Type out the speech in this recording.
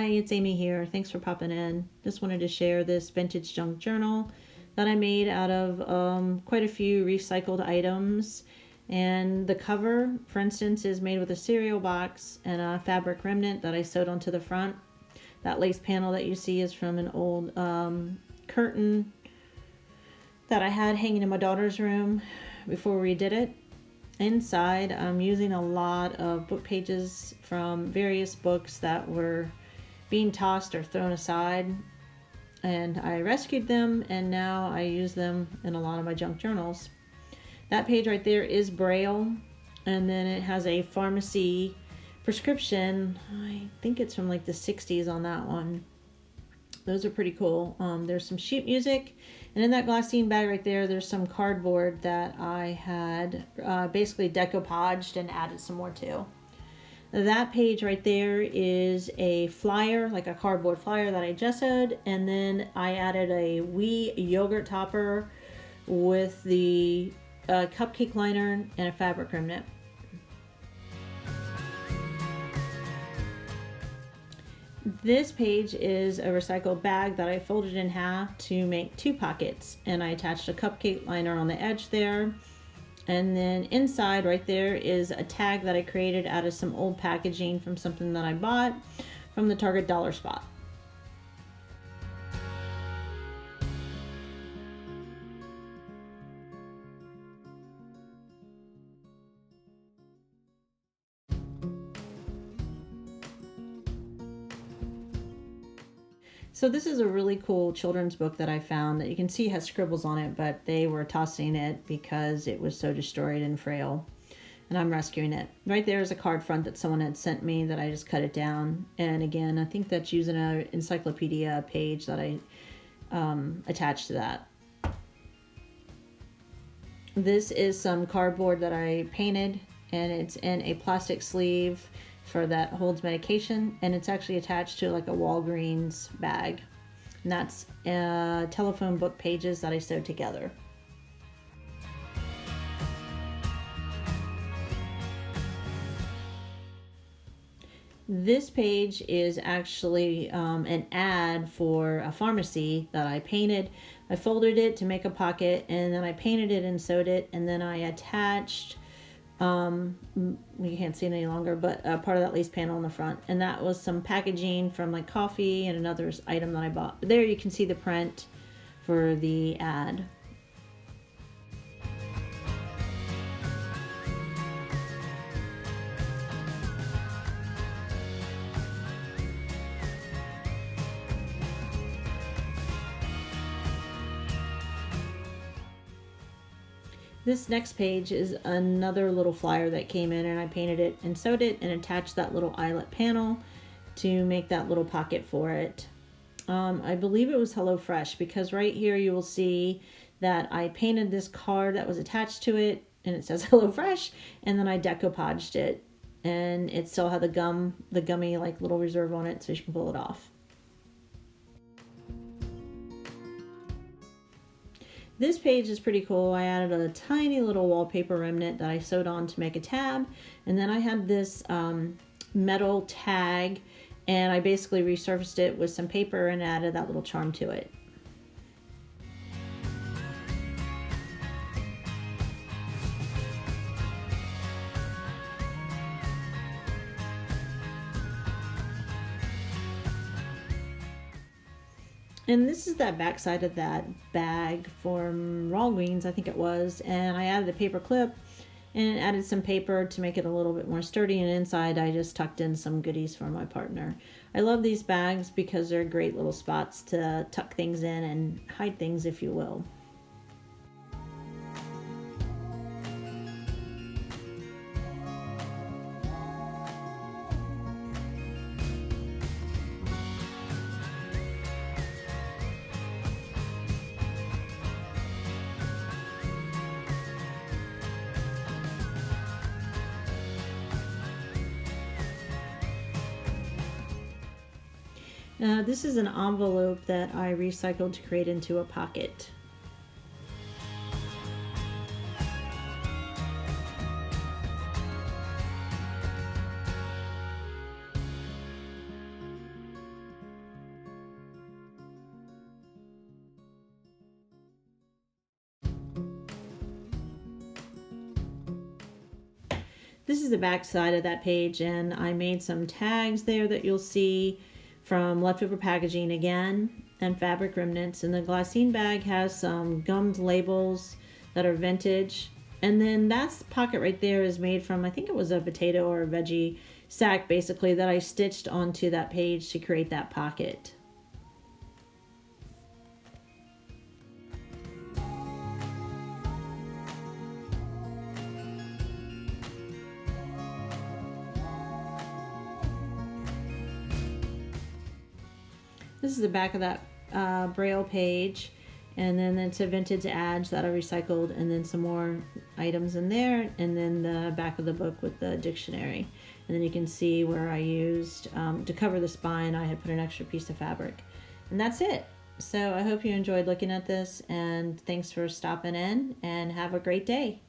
Hi, it's Amy here. Thanks for popping in. Just wanted to share this vintage junk journal that I made out of quite a few recycled items. And the cover, for instance, is made with a cereal box and a fabric remnant that I sewed onto the front. That lace panel that you see is from an old curtain that I had hanging in my daughter's room before we did it. Inside, I'm using a lot of book pages from various books that were being tossed or thrown aside, and I rescued them, and now I use them in a lot of my junk journals. That page right there is Braille, and then it has a pharmacy prescription. I think it's from like the 60s on that one. Those are pretty cool. There's some sheet music, and in that glassine bag right there, there's some cardboard that I had basically decoupaged and added some more to. That page right there is a flyer, like a cardboard flyer that I gessoed, and then I added a wee yogurt topper with the cupcake liner and a fabric remnant. This page is a recycled bag that I folded in half to make two pockets, and I attached a cupcake liner on the edge there. And then inside right there is a tag that I created out of some old packaging from something that I bought from the Target Dollar Spot. So this is a really cool children's book that I found that you can see has scribbles on it, but they were tossing it because it was so destroyed and frail. And I'm rescuing it. Right there is a card front that someone had sent me that I just cut it down. And again, I think that's using an encyclopedia page that I attached to that. This is some cardboard that I painted, and it's in a plastic sleeve for that holds medication, and it's actually attached to like a Walgreens bag. And that's telephone book pages that I sewed together. This page is actually an ad for a pharmacy that I painted. I folded it to make a pocket, and then I painted it and sewed it, and then I attached you can't see it any longer, but part of that lace panel on the front, and that was some packaging from like coffee and another item that I bought. There you can see the print for the ad. This next page is another little flyer that came in, and I painted it and sewed it and attached that little eyelet panel to make that little pocket for it. I believe it was HelloFresh, because right here you will see that I painted this card that was attached to it, and it says HelloFresh, and then I decoupaged it, and it still had the gummy like little reserve on it, so you can pull it off. This page is pretty cool. I added a tiny little wallpaper remnant that I sewed on to make a tab, and then I had this metal tag, and I basically resurfaced it with some paper and added that little charm to it. And this is that back side of that bag from Walgreens, I think it was. And I added a paper clip and added some paper to make it a little bit more sturdy. And inside I just tucked in some goodies for my partner. I love these bags because they're great little spots to tuck things in and hide things, if you will. This is an envelope that I recycled to create into a pocket. this is the back side of that page, and I made some tags there that you'll see from leftover packaging again, and fabric remnants. And the glassine bag has some gummed labels that are vintage. And then that's pocket right there is made from, I think it was a potato or a veggie sack basically, that I stitched onto that page to create that pocket. This is the back of that Braille page, and then it's a vintage adage that I recycled, and then some more items in there, and then the back of the book with the dictionary. And then you can see where I used, to cover the spine, I had put an extra piece of fabric. And that's it. So I hope you enjoyed looking at this, and thanks for stopping in, and have a great day.